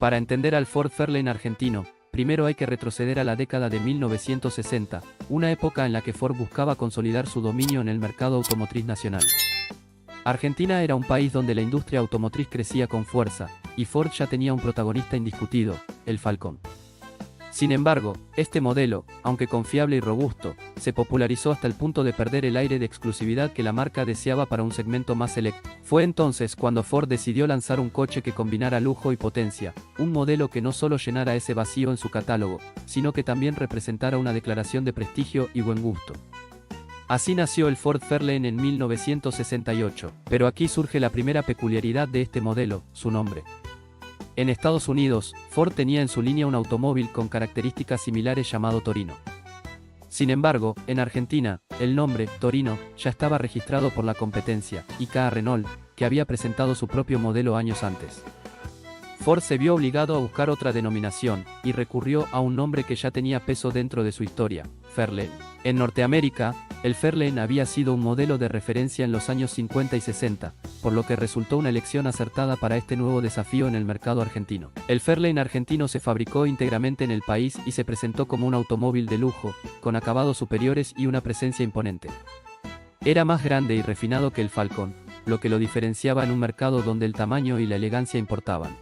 Para entender al Ford Fairlane argentino, primero hay que retroceder a la década de 1960, una época en la que Ford buscaba consolidar su dominio en el mercado automotriz nacional. Argentina era un país donde la industria automotriz crecía con fuerza, y Ford ya tenía un protagonista indiscutido, el Falcon. Sin embargo, este modelo, aunque confiable y robusto, se popularizó hasta el punto de perder el aire de exclusividad que la marca deseaba para un segmento más selecto. Fue entonces cuando Ford decidió lanzar un coche que combinara lujo y potencia, un modelo que no solo llenara ese vacío en su catálogo, sino que también representara una declaración de prestigio y buen gusto. Así nació el Ford Fairlane en 1968, pero aquí surge la primera peculiaridad de este modelo, su nombre. En Estados Unidos, Ford tenía en su línea un automóvil con características similares llamado Torino. Sin embargo, en Argentina, el nombre, Torino, ya estaba registrado por la competencia, IKA Renault, que había presentado su propio modelo años antes. Ford se vio obligado a buscar otra denominación, y recurrió a un nombre que ya tenía peso dentro de su historia, Fairlane. En Norteamérica, el Fairlane había sido un modelo de referencia en los años 50 y 60, por lo que resultó una elección acertada para este nuevo desafío en el mercado argentino. El Fairlane argentino se fabricó íntegramente en el país y se presentó como un automóvil de lujo, con acabados superiores y una presencia imponente. Era más grande y refinado que el Falcon, lo que lo diferenciaba en un mercado donde el tamaño y la elegancia importaban.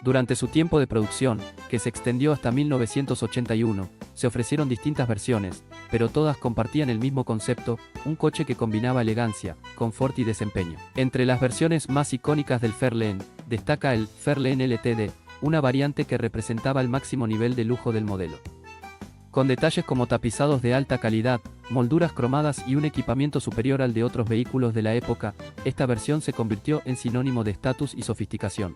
Durante su tiempo de producción, que se extendió hasta 1981, se ofrecieron distintas versiones, pero todas compartían el mismo concepto, un coche que combinaba elegancia, confort y desempeño. Entre las versiones más icónicas del Fairlane, destaca el Fairlane LTD, una variante que representaba el máximo nivel de lujo del modelo. Con detalles como tapizados de alta calidad, molduras cromadas y un equipamiento superior al de otros vehículos de la época, esta versión se convirtió en sinónimo de estatus y sofisticación.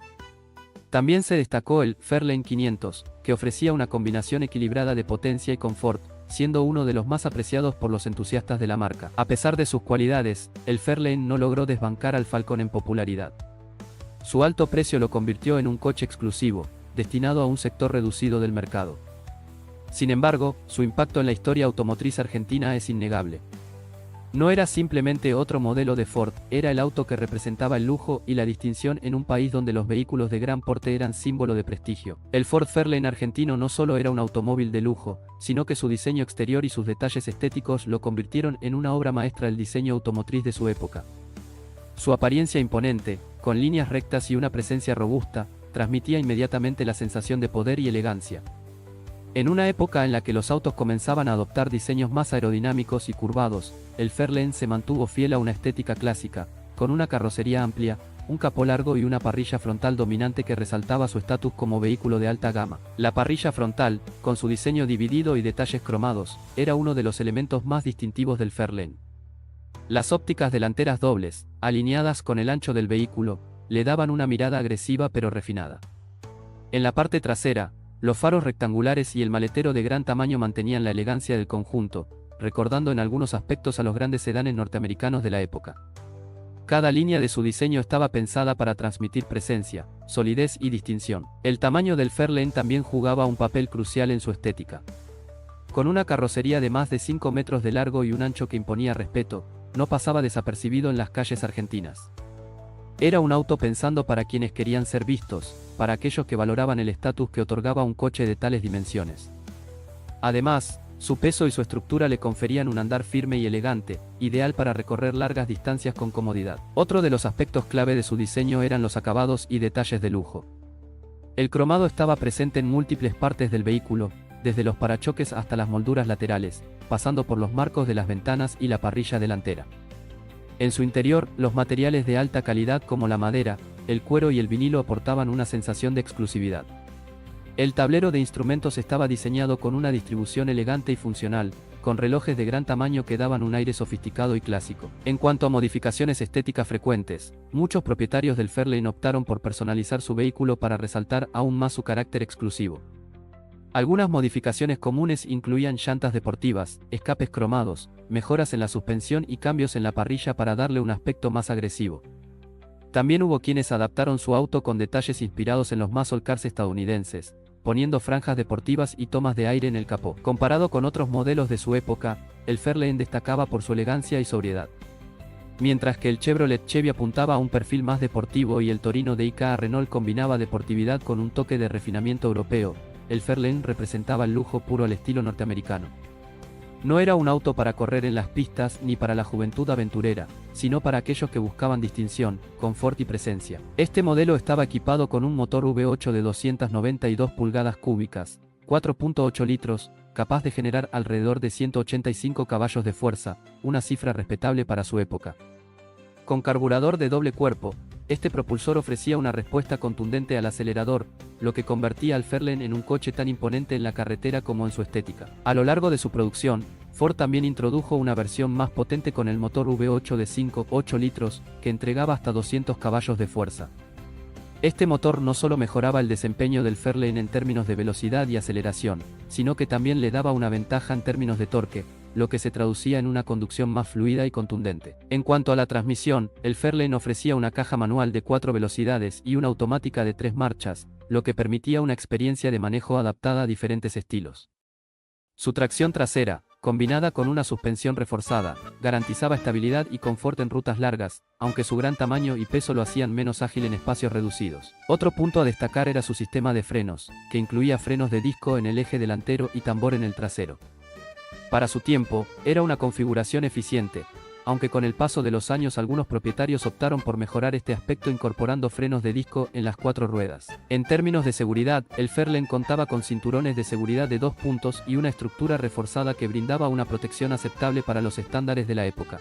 También se destacó el Fairlane 500, que ofrecía una combinación equilibrada de potencia y confort, siendo uno de los más apreciados por los entusiastas de la marca. A pesar de sus cualidades, el Fairlane no logró desbancar al Falcon en popularidad. Su alto precio lo convirtió en un coche exclusivo, destinado a un sector reducido del mercado. Sin embargo, su impacto en la historia automotriz argentina es innegable. No era simplemente otro modelo de Ford, era el auto que representaba el lujo y la distinción en un país donde los vehículos de gran porte eran símbolo de prestigio. El Ford Fairlane argentino no solo era un automóvil de lujo, sino que su diseño exterior y sus detalles estéticos lo convirtieron en una obra maestra del diseño automotriz de su época. Su apariencia imponente, con líneas rectas y una presencia robusta, transmitía inmediatamente la sensación de poder y elegancia. En una época en la que los autos comenzaban a adoptar diseños más aerodinámicos y curvados, el Fairlane se mantuvo fiel a una estética clásica, con una carrocería amplia, un capó largo y una parrilla frontal dominante que resaltaba su estatus como vehículo de alta gama. La parrilla frontal, con su diseño dividido y detalles cromados, era uno de los elementos más distintivos del Fairlane. Las ópticas delanteras dobles, alineadas con el ancho del vehículo, le daban una mirada agresiva pero refinada. En la parte trasera, los faros rectangulares y el maletero de gran tamaño mantenían la elegancia del conjunto, recordando en algunos aspectos a los grandes sedanes norteamericanos de la época. Cada línea de su diseño estaba pensada para transmitir presencia, solidez y distinción. El tamaño del Fairlane también jugaba un papel crucial en su estética. Con una carrocería de más de 5 metros de largo y un ancho que imponía respeto, no pasaba desapercibido en las calles argentinas. Era un auto pensando para quienes querían ser vistos, para aquellos que valoraban el estatus que otorgaba un coche de tales dimensiones. Además, su peso y su estructura le conferían un andar firme y elegante, ideal para recorrer largas distancias con comodidad. Otro de los aspectos clave de su diseño eran los acabados y detalles de lujo. El cromado estaba presente en múltiples partes del vehículo, desde los parachoques hasta las molduras laterales, pasando por los marcos de las ventanas y la parrilla delantera. En su interior, los materiales de alta calidad como la madera, el cuero y el vinilo aportaban una sensación de exclusividad. El tablero de instrumentos estaba diseñado con una distribución elegante y funcional, con relojes de gran tamaño que daban un aire sofisticado y clásico. En cuanto a modificaciones estéticas frecuentes, muchos propietarios del Fairlane optaron por personalizar su vehículo para resaltar aún más su carácter exclusivo. Algunas modificaciones comunes incluían llantas deportivas, escapes cromados, mejoras en la suspensión y cambios en la parrilla para darle un aspecto más agresivo. También hubo quienes adaptaron su auto con detalles inspirados en los muscle cars estadounidenses, poniendo franjas deportivas y tomas de aire en el capó. Comparado con otros modelos de su época, el Fairlane destacaba por su elegancia y sobriedad. Mientras que el Chevrolet Chevy apuntaba a un perfil más deportivo y el Torino de IKEA Renault combinaba deportividad con un toque de refinamiento europeo, el Fairlane representaba el lujo puro al estilo norteamericano. No era un auto para correr en las pistas ni para la juventud aventurera, sino para aquellos que buscaban distinción, confort y presencia. Este modelo estaba equipado con un motor V8 de 292 pulgadas cúbicas, 4.8 litros, capaz de generar alrededor de 185 caballos de fuerza, una cifra respetable para su época. Con carburador de doble cuerpo, este propulsor ofrecía una respuesta contundente al acelerador, lo que convertía al Fairlane en un coche tan imponente en la carretera como en su estética. A lo largo de su producción, Ford también introdujo una versión más potente con el motor V8 de 5,8 litros, que entregaba hasta 200 caballos de fuerza. Este motor no solo mejoraba el desempeño del Fairlane en términos de velocidad y aceleración, sino que también le daba una ventaja en términos de torque, lo que se traducía en una conducción más fluida y contundente. En cuanto a la transmisión, el Fairlane ofrecía una caja manual de 4 velocidades y una automática de 3 marchas, lo que permitía una experiencia de manejo adaptada a diferentes estilos. Su tracción trasera, combinada con una suspensión reforzada, garantizaba estabilidad y confort en rutas largas, aunque su gran tamaño y peso lo hacían menos ágil en espacios reducidos. Otro punto a destacar era su sistema de frenos, que incluía frenos de disco en el eje delantero y tambor en el trasero. Para su tiempo, era una configuración eficiente, aunque con el paso de los años algunos propietarios optaron por mejorar este aspecto incorporando frenos de disco en las 4 ruedas. En términos de seguridad, el Fairlane contaba con cinturones de seguridad de 2 puntos y una estructura reforzada que brindaba una protección aceptable para los estándares de la época.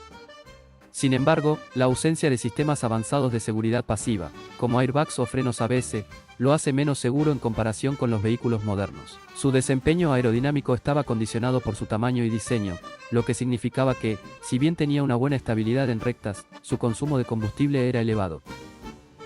Sin embargo, la ausencia de sistemas avanzados de seguridad pasiva, como airbags o frenos ABS, lo hace menos seguro en comparación con los vehículos modernos. Su desempeño aerodinámico estaba condicionado por su tamaño y diseño, lo que significaba que, si bien tenía una buena estabilidad en rectas, su consumo de combustible era elevado.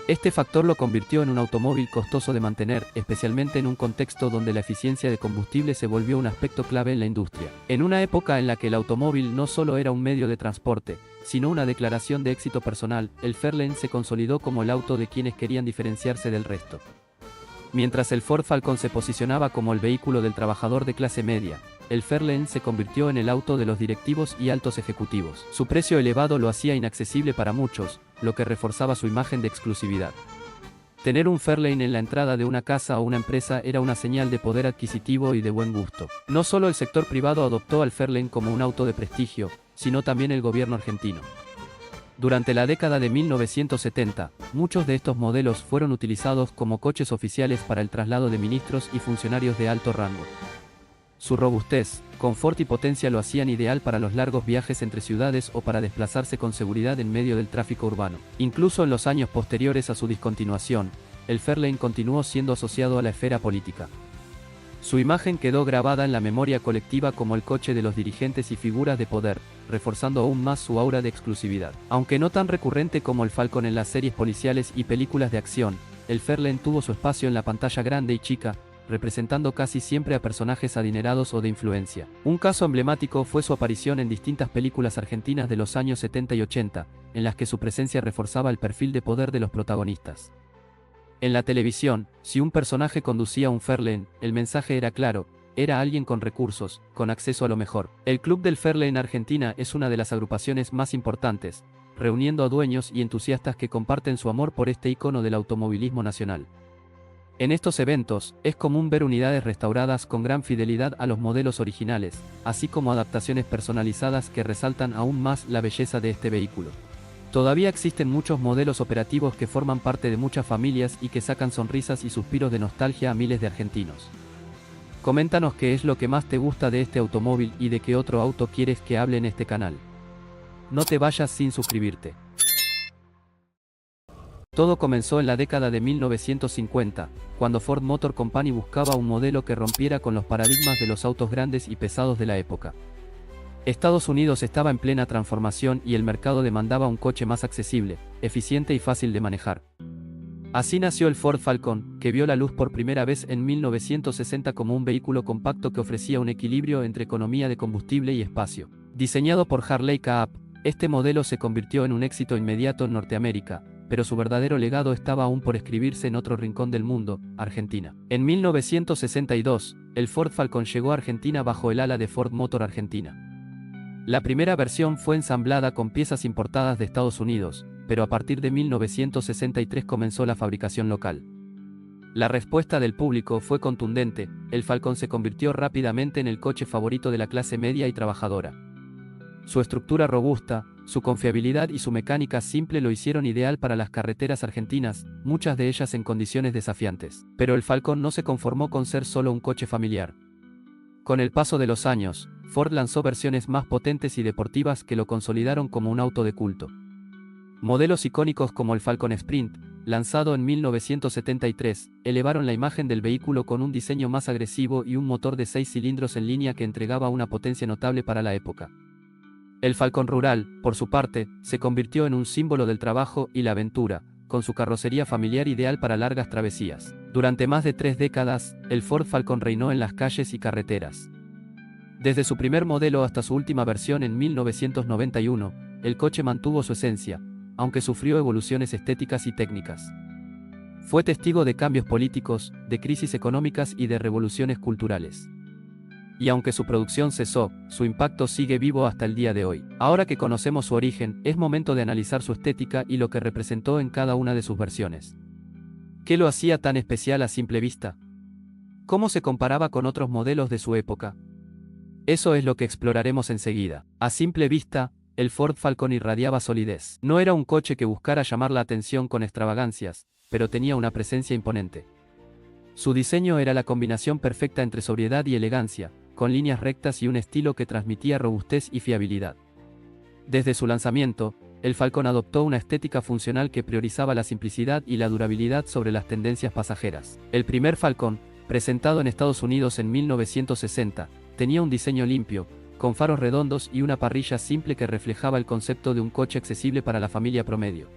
Este factor lo convirtió en un automóvil costoso de mantener, especialmente en un contexto donde la eficiencia de combustible se volvió un aspecto clave en la industria. En una época en la que el automóvil no solo era un medio de transporte, sino una declaración de éxito personal, el Fairlane se consolidó como el auto de quienes querían diferenciarse del resto. Mientras el Ford Falcon se posicionaba como el vehículo del trabajador de clase media, el Fairlane se convirtió en el auto de los directivos y altos ejecutivos. Su precio elevado lo hacía inaccesible para muchos, lo que reforzaba su imagen de exclusividad. Tener un Fairlane en la entrada de una casa o una empresa era una señal de poder adquisitivo y de buen gusto. No solo el sector privado adoptó al Fairlane como un auto de prestigio, sino también el gobierno argentino. Durante la década de 1970, muchos de estos modelos fueron utilizados como coches oficiales para el traslado de ministros y funcionarios de alto rango. Su robustez, confort y potencia lo hacían ideal para los largos viajes entre ciudades o para desplazarse con seguridad en medio del tráfico urbano. Incluso en los años posteriores a su discontinuación, el Fairlane continuó siendo asociado a la esfera política. Su imagen quedó grabada en la memoria colectiva como el coche de los dirigentes y figuras de poder, reforzando aún más su aura de exclusividad. Aunque no tan recurrente como el Falcon en las series policiales y películas de acción, el Fairlane tuvo su espacio en la pantalla grande y chica, representando casi siempre a personajes adinerados o de influencia. Un caso emblemático fue su aparición en distintas películas argentinas de los años 70 y 80, en las que su presencia reforzaba el perfil de poder de los protagonistas. En la televisión, si un personaje conducía un Fairlane, el mensaje era claro: era alguien con recursos, con acceso a lo mejor. El Club del Fairlane Argentina es una de las agrupaciones más importantes, reuniendo a dueños y entusiastas que comparten su amor por este icono del automovilismo nacional. En estos eventos, es común ver unidades restauradas con gran fidelidad a los modelos originales, así como adaptaciones personalizadas que resaltan aún más la belleza de este vehículo. Todavía existen muchos modelos operativos que forman parte de muchas familias y que sacan sonrisas y suspiros de nostalgia a miles de argentinos. Coméntanos qué es lo que más te gusta de este automóvil y de qué otro auto quieres que hable en este canal. No te vayas sin suscribirte. Todo comenzó en la década de 1950, cuando Ford Motor Company buscaba un modelo que rompiera con los paradigmas de los autos grandes y pesados de la época. Estados Unidos estaba en plena transformación y el mercado demandaba un coche más accesible, eficiente y fácil de manejar. Así nació el Ford Falcon, que vio la luz por primera vez en 1960 como un vehículo compacto que ofrecía un equilibrio entre economía de combustible y espacio. Diseñado por Harley Kapp, este modelo se convirtió en un éxito inmediato en Norteamérica, pero su verdadero legado estaba aún por escribirse en otro rincón del mundo, Argentina. En 1962, el Ford Falcon llegó a Argentina bajo el ala de Ford Motor Argentina. La primera versión fue ensamblada con piezas importadas de Estados Unidos, pero a partir de 1963 comenzó la fabricación local. La respuesta del público fue contundente, el Falcon se convirtió rápidamente en el coche favorito de la clase media y trabajadora. Su estructura robusta, su confiabilidad y su mecánica simple lo hicieron ideal para las carreteras argentinas, muchas de ellas en condiciones desafiantes. Pero el Falcon no se conformó con ser solo un coche familiar. Con el paso de los años, Ford lanzó versiones más potentes y deportivas que lo consolidaron como un auto de culto. Modelos icónicos como el Falcon Sprint, lanzado en 1973, elevaron la imagen del vehículo con un diseño más agresivo y un motor de 6 cilindros en línea que entregaba una potencia notable para la época. El Falcon Rural, por su parte, se convirtió en un símbolo del trabajo y la aventura, con su carrocería familiar ideal para largas travesías. Durante más de 3 décadas, el Ford Falcon reinó en las calles y carreteras. Desde su primer modelo hasta su última versión en 1991, el coche mantuvo su esencia, aunque sufrió evoluciones estéticas y técnicas. Fue testigo de cambios políticos, de crisis económicas y de revoluciones culturales. Y aunque su producción cesó, su impacto sigue vivo hasta el día de hoy. Ahora que conocemos su origen, es momento de analizar su estética y lo que representó en cada una de sus versiones. ¿Qué lo hacía tan especial a simple vista? ¿Cómo se comparaba con otros modelos de su época? Eso es lo que exploraremos enseguida. A simple vista, el Ford Falcon irradiaba solidez. No era un coche que buscara llamar la atención con extravagancias, pero tenía una presencia imponente. Su diseño era la combinación perfecta entre sobriedad y elegancia, con líneas rectas y un estilo que transmitía robustez y fiabilidad. Desde su lanzamiento, el Falcon adoptó una estética funcional que priorizaba la simplicidad y la durabilidad sobre las tendencias pasajeras. El primer Falcon, presentado en Estados Unidos en 1960, tenía un diseño limpio, con faros redondos y una parrilla simple que reflejaba el concepto de un coche accesible para la familia promedio.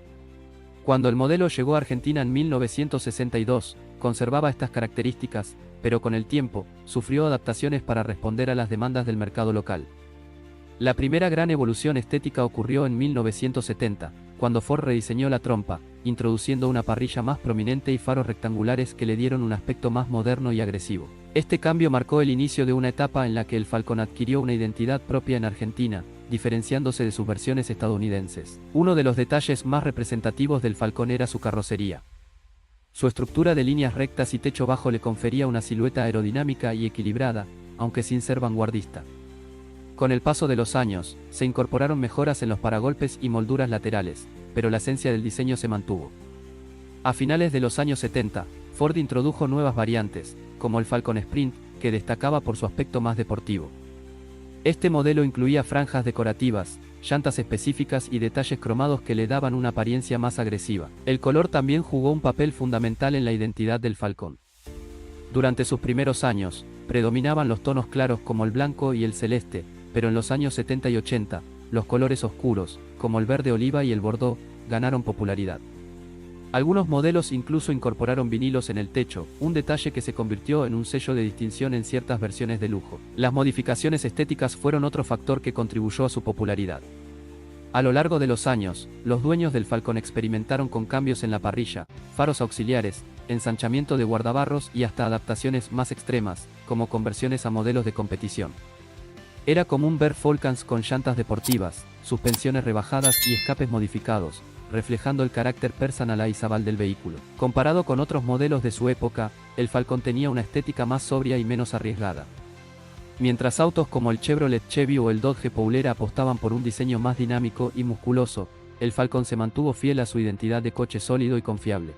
Cuando el modelo llegó a Argentina en 1962, conservaba estas características, pero con el tiempo, sufrió adaptaciones para responder a las demandas del mercado local. La primera gran evolución estética ocurrió en 1970, cuando Ford rediseñó la trompa, introduciendo una parrilla más prominente y faros rectangulares que le dieron un aspecto más moderno y agresivo. Este cambio marcó el inicio de una etapa en la que el Falcon adquirió una identidad propia en Argentina, diferenciándose de sus versiones estadounidenses. Uno de los detalles más representativos del Falcon era su carrocería. Su estructura de líneas rectas y techo bajo le confería una silueta aerodinámica y equilibrada, aunque sin ser vanguardista. Con el paso de los años, se incorporaron mejoras en los paragolpes y molduras laterales, pero la esencia del diseño se mantuvo. A finales de los años 70, Ford introdujo nuevas variantes, como el Falcon Sprint, que destacaba por su aspecto más deportivo. Este modelo incluía franjas decorativas, llantas específicas y detalles cromados que le daban una apariencia más agresiva. El color también jugó un papel fundamental en la identidad del Falcon. Durante sus primeros años, predominaban los tonos claros como el blanco y el celeste, pero en los años 70 y 80, los colores oscuros, como el verde oliva y el bordó, ganaron popularidad. Algunos modelos incluso incorporaron vinilos en el techo, un detalle que se convirtió en un sello de distinción en ciertas versiones de lujo. Las modificaciones estéticas fueron otro factor que contribuyó a su popularidad. A lo largo de los años, los dueños del Falcon experimentaron con cambios en la parrilla, faros auxiliares, ensanchamiento de guardabarros y hasta adaptaciones más extremas, como conversiones a modelos de competición. Era común ver Falcons con llantas deportivas, suspensiones rebajadas y escapes modificados, reflejando el carácter personalizable del vehículo. Comparado con otros modelos de su época, el Falcon tenía una estética más sobria y menos arriesgada. Mientras autos como el Chevrolet Chevy o el Dodge Poulera apostaban por un diseño más dinámico y musculoso, el Falcon se mantuvo fiel a su identidad de coche sólido y confiable.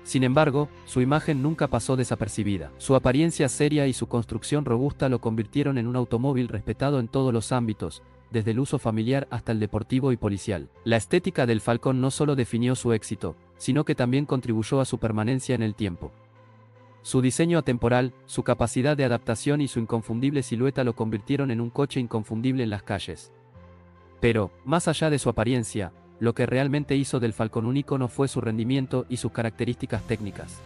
Sin embargo, su imagen nunca pasó desapercibida. Su apariencia seria y su construcción robusta lo convirtieron en un automóvil respetado en todos los ámbitos, desde el uso familiar hasta el deportivo y policial. La estética del Falcon no solo definió su éxito, sino que también contribuyó a su permanencia en el tiempo. Su diseño atemporal, su capacidad de adaptación y su inconfundible silueta lo convirtieron en un coche inconfundible en las calles. Pero, más allá de su apariencia, lo que realmente hizo del Falcon un ícono fue su rendimiento y sus características técnicas.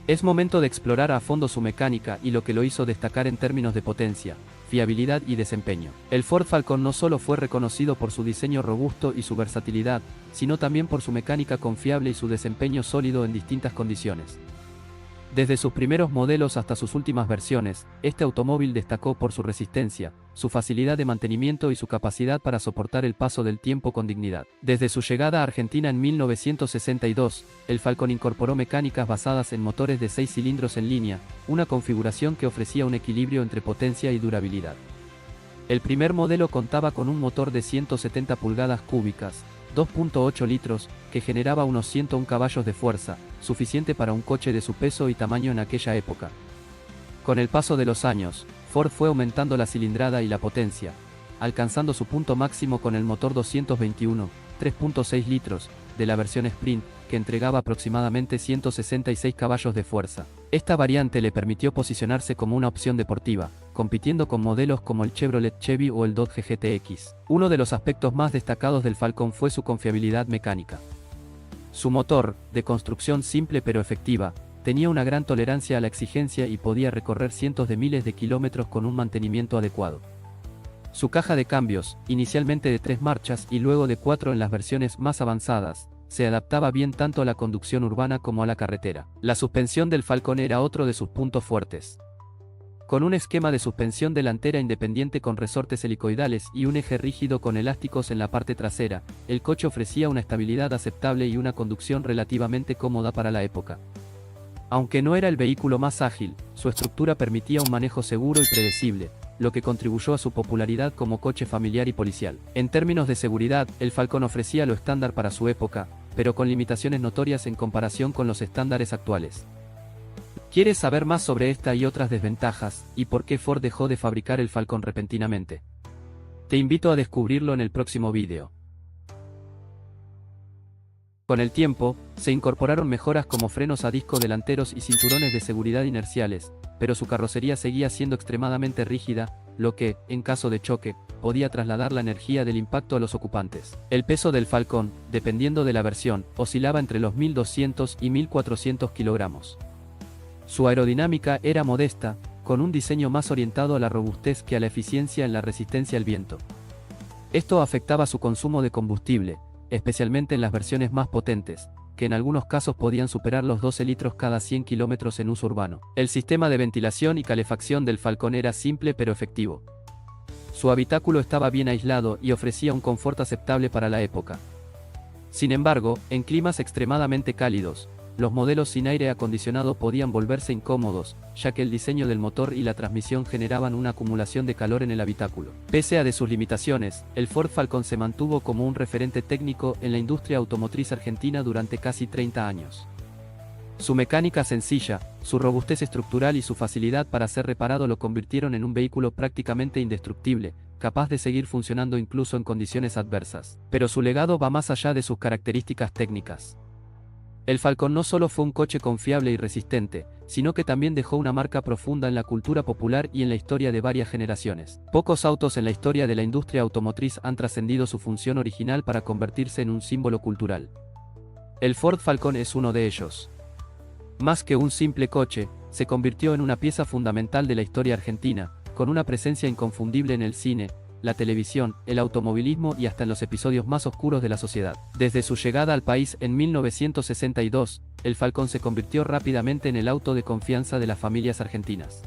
Es momento de explorar a fondo su mecánica y lo que lo hizo destacar en términos de potencia, fiabilidad y desempeño. El Ford Falcon no solo fue reconocido por su diseño robusto y su versatilidad, sino también por su mecánica confiable y su desempeño sólido en distintas condiciones. Desde sus primeros modelos hasta sus últimas versiones, este automóvil destacó por su resistencia, su facilidad de mantenimiento y su capacidad para soportar el paso del tiempo con dignidad. Desde su llegada a Argentina en 1962, el Falcon incorporó mecánicas basadas en motores de 6 cilindros en línea, una configuración que ofrecía un equilibrio entre potencia y durabilidad. El primer modelo contaba con un motor de 170 pulgadas cúbicas, 2.8 litros, que generaba unos 101 caballos de fuerza, suficiente para un coche de su peso y tamaño en aquella época. Con el paso de los años, Ford fue aumentando la cilindrada y la potencia, alcanzando su punto máximo con el motor 221, 3.6 litros, de la versión Sprint, que entregaba aproximadamente 166 caballos de fuerza. Esta variante le permitió posicionarse como una opción deportiva, compitiendo con modelos como el Chevrolet Chevy o el Dodge GTX. Uno de los aspectos más destacados del Falcon fue su confiabilidad mecánica. Su motor, de construcción simple pero efectiva, tenía una gran tolerancia a la exigencia y podía recorrer cientos de miles de kilómetros con un mantenimiento adecuado. Su caja de cambios, inicialmente de 3 marchas y luego de 4 en las versiones más avanzadas, se adaptaba bien tanto a la conducción urbana como a la carretera. La suspensión del Falcon era otro de sus puntos fuertes. Con un esquema de suspensión delantera independiente con resortes helicoidales y un eje rígido con elásticos en la parte trasera, el coche ofrecía una estabilidad aceptable y una conducción relativamente cómoda para la época. Aunque no era el vehículo más ágil, su estructura permitía un manejo seguro y predecible, lo que contribuyó a su popularidad como coche familiar y policial. En términos de seguridad, el Falcon ofrecía lo estándar para su época, pero con limitaciones notorias en comparación con los estándares actuales. ¿Quieres saber más sobre esta y otras desventajas, y por qué Ford dejó de fabricar el Falcon repentinamente? Te invito a descubrirlo en el próximo vídeo. Con el tiempo, se incorporaron mejoras como frenos a disco delanteros y cinturones de seguridad inerciales, pero su carrocería seguía siendo extremadamente rígida, lo que, en caso de choque, podía trasladar la energía del impacto a los ocupantes. El peso del Falcon, dependiendo de la versión, oscilaba entre los 1.200 y 1.400 kilogramos. Su aerodinámica era modesta, con un diseño más orientado a la robustez que a la eficiencia en la resistencia al viento. Esto afectaba su consumo de combustible, especialmente en las versiones más potentes, que en algunos casos podían superar los 12 litros cada 100 kilómetros en uso urbano. El sistema de ventilación y calefacción del Falcon era simple pero efectivo. Su habitáculo estaba bien aislado y ofrecía un confort aceptable para la época. Sin embargo, en climas extremadamente cálidos, los modelos sin aire acondicionado podían volverse incómodos, ya que el diseño del motor y la transmisión generaban una acumulación de calor en el habitáculo. Pese a sus limitaciones, el Ford Falcon se mantuvo como un referente técnico en la industria automotriz argentina durante casi 30 años. Su mecánica sencilla, su robustez estructural y su facilidad para ser reparado lo convirtieron en un vehículo prácticamente indestructible, capaz de seguir funcionando incluso en condiciones adversas. Pero su legado va más allá de sus características técnicas. El Falcon no solo fue un coche confiable y resistente, sino que también dejó una marca profunda en la cultura popular y en la historia de varias generaciones. Pocos autos en la historia de la industria automotriz han trascendido su función original para convertirse en un símbolo cultural. El Ford Falcon es uno de ellos. Más que un simple coche, se convirtió en una pieza fundamental de la historia argentina, con una presencia inconfundible en el cine, la televisión, el automovilismo y hasta en los episodios más oscuros de la sociedad. Desde su llegada al país en 1962, el Falcon se convirtió rápidamente en el auto de confianza de las familias argentinas.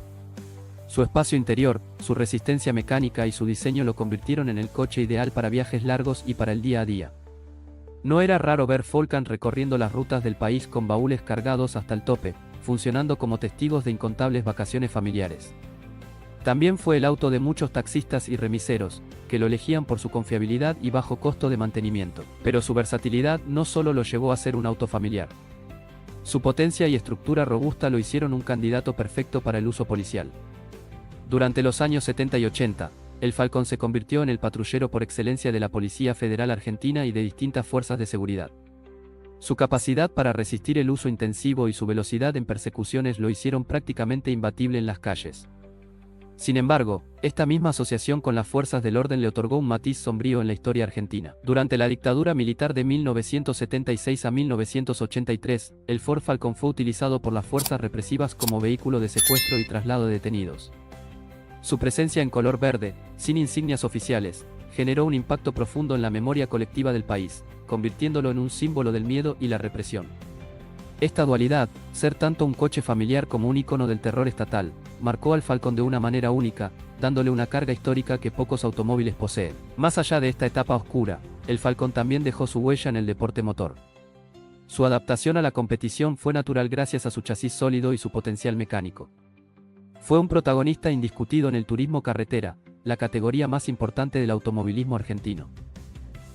Su espacio interior, su resistencia mecánica y su diseño lo convirtieron en el coche ideal para viajes largos y para el día a día. No era raro ver Falcon recorriendo las rutas del país con baúles cargados hasta el tope, funcionando como testigos de incontables vacaciones familiares. También fue el auto de muchos taxistas y remiseros, que lo elegían por su confiabilidad y bajo costo de mantenimiento. Pero su versatilidad no solo lo llevó a ser un auto familiar. Su potencia y estructura robusta lo hicieron un candidato perfecto para el uso policial. Durante los años 70 y 80, el Falcon se convirtió en el patrullero por excelencia de la Policía Federal Argentina y de distintas fuerzas de seguridad. Su capacidad para resistir el uso intensivo y su velocidad en persecuciones lo hicieron prácticamente imbatible en las calles. Sin embargo, esta misma asociación con las fuerzas del orden le otorgó un matiz sombrío en la historia argentina. Durante la dictadura militar de 1976 a 1983, el Ford Falcon fue utilizado por las fuerzas represivas como vehículo de secuestro y traslado de detenidos. Su presencia en color verde, sin insignias oficiales, generó un impacto profundo en la memoria colectiva del país, convirtiéndolo en un símbolo del miedo y la represión. Esta dualidad, ser tanto un coche familiar como un icono del terror estatal, marcó al Falcon de una manera única, dándole una carga histórica que pocos automóviles poseen. Más allá de esta etapa oscura, el Falcon también dejó su huella en el deporte motor. Su adaptación a la competición fue natural gracias a su chasis sólido y su potencial mecánico. Fue un protagonista indiscutido en el turismo carretera, la categoría más importante del automovilismo argentino.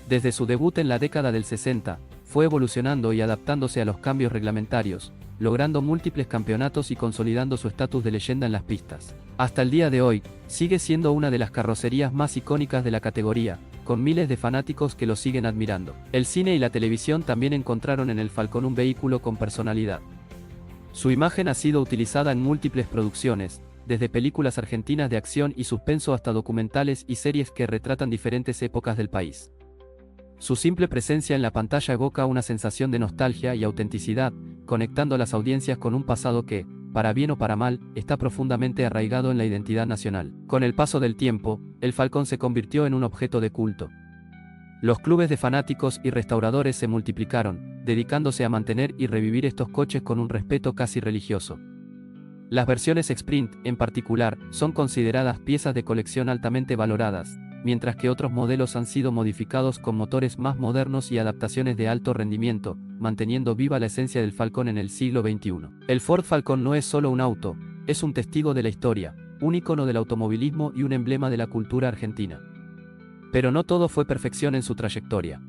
Desde su debut en la década del 60, fue evolucionando y adaptándose a los cambios reglamentarios, logrando múltiples campeonatos y consolidando su estatus de leyenda en las pistas. Hasta el día de hoy, sigue siendo una de las carrocerías más icónicas de la categoría, con miles de fanáticos que lo siguen admirando. El cine y la televisión también encontraron en el Falcon un vehículo con personalidad. Su imagen ha sido utilizada en múltiples producciones, desde películas argentinas de acción y suspenso hasta documentales y series que retratan diferentes épocas del país. Su simple presencia en la pantalla evoca una sensación de nostalgia y autenticidad, conectando a las audiencias con un pasado que, para bien o para mal, está profundamente arraigado en la identidad nacional. Con el paso del tiempo, el Falcon se convirtió en un objeto de culto. Los clubes de fanáticos y restauradores se multiplicaron, dedicándose a mantener y revivir estos coches con un respeto casi religioso. Las versiones Sprint, en particular, son consideradas piezas de colección altamente valoradas, mientras que otros modelos han sido modificados con motores más modernos y adaptaciones de alto rendimiento, manteniendo viva la esencia del Falcon en el siglo XXI. El Ford Falcon no es solo un auto, es un testigo de la historia, un icono del automovilismo y un emblema de la cultura argentina. Pero no todo fue perfección en su trayectoria.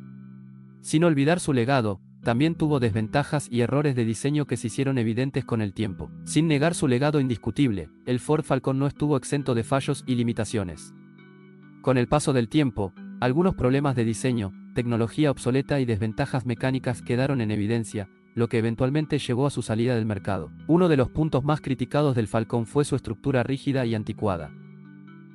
Sin olvidar su legado, también tuvo desventajas y errores de diseño que se hicieron evidentes con el tiempo. Sin negar su legado indiscutible, el Ford Falcon no estuvo exento de fallos y limitaciones. Con el paso del tiempo, algunos problemas de diseño, tecnología obsoleta y desventajas mecánicas quedaron en evidencia, lo que eventualmente llevó a su salida del mercado. Uno de los puntos más criticados del Falcon fue su estructura rígida y anticuada.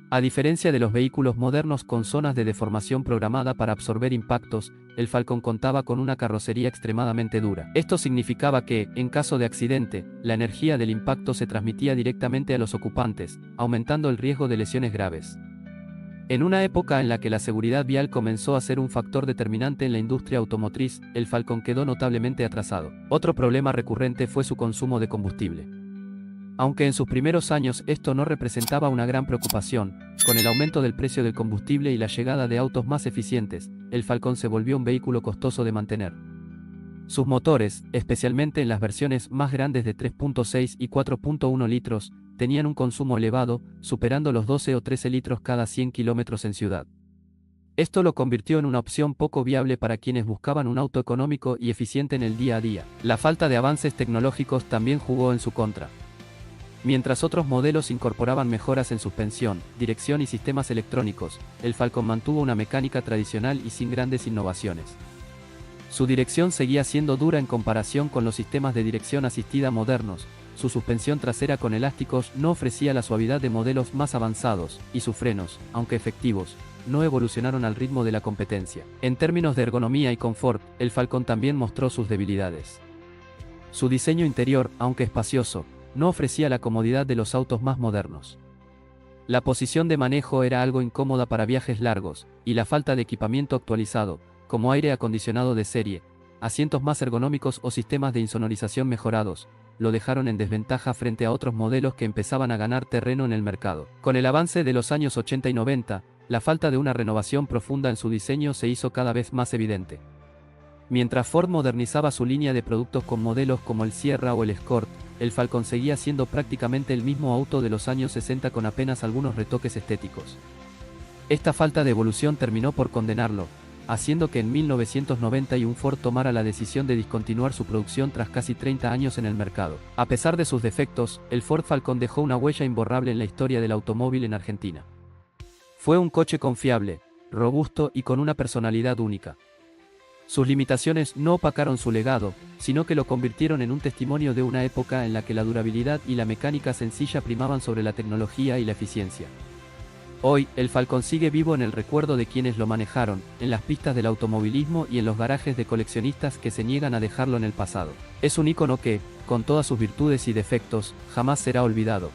A diferencia de los vehículos modernos con zonas de deformación programada para absorber impactos, el Falcon contaba con una carrocería extremadamente dura. Esto significaba que, en caso de accidente, la energía del impacto se transmitía directamente a los ocupantes, aumentando el riesgo de lesiones graves. En una época en la que la seguridad vial comenzó a ser un factor determinante en la industria automotriz, el Falcon quedó notablemente atrasado. Otro problema recurrente fue su consumo de combustible. Aunque en sus primeros años esto no representaba una gran preocupación, con el aumento del precio del combustible y la llegada de autos más eficientes, el Falcon se volvió un vehículo costoso de mantener. Sus motores, especialmente en las versiones más grandes de 3.6 y 4.1 litros, tenían un consumo elevado, superando los 12 o 13 litros cada 100 kilómetros en ciudad. Esto lo convirtió en una opción poco viable para quienes buscaban un auto económico y eficiente en el día a día. La falta de avances tecnológicos también jugó en su contra. Mientras otros modelos incorporaban mejoras en suspensión, dirección y sistemas electrónicos, el Falcon mantuvo una mecánica tradicional y sin grandes innovaciones. Su dirección seguía siendo dura en comparación con los sistemas de dirección asistida modernos, su suspensión trasera con elásticos no ofrecía la suavidad de modelos más avanzados, y sus frenos, aunque efectivos, no evolucionaron al ritmo de la competencia. En términos de ergonomía y confort, el Falcon también mostró sus debilidades. Su diseño interior, aunque espacioso, no ofrecía la comodidad de los autos más modernos. La posición de manejo era algo incómoda para viajes largos, y la falta de equipamiento actualizado, como aire acondicionado de serie, asientos más ergonómicos o sistemas de insonorización mejorados, lo dejaron en desventaja frente a otros modelos que empezaban a ganar terreno en el mercado. Con el avance de los años 80 y 90, la falta de una renovación profunda en su diseño se hizo cada vez más evidente. Mientras Ford modernizaba su línea de productos con modelos como el Sierra o el Escort, el Falcon seguía siendo prácticamente el mismo auto de los años 60 con apenas algunos retoques estéticos. Esta falta de evolución terminó por condenarlo, haciendo que en 1991 Ford tomara la decisión de discontinuar su producción tras casi 30 años en el mercado. A pesar de sus defectos, el Ford Falcon dejó una huella imborrable en la historia del automóvil en Argentina. Fue un coche confiable, robusto y con una personalidad única. Sus limitaciones no opacaron su legado, sino que lo convirtieron en un testimonio de una época en la que la durabilidad y la mecánica sencilla primaban sobre la tecnología y la eficiencia. Hoy, el Falcon sigue vivo en el recuerdo de quienes lo manejaron, en las pistas del automovilismo y en los garajes de coleccionistas que se niegan a dejarlo en el pasado. Es un ícono que, con todas sus virtudes y defectos, jamás será olvidado.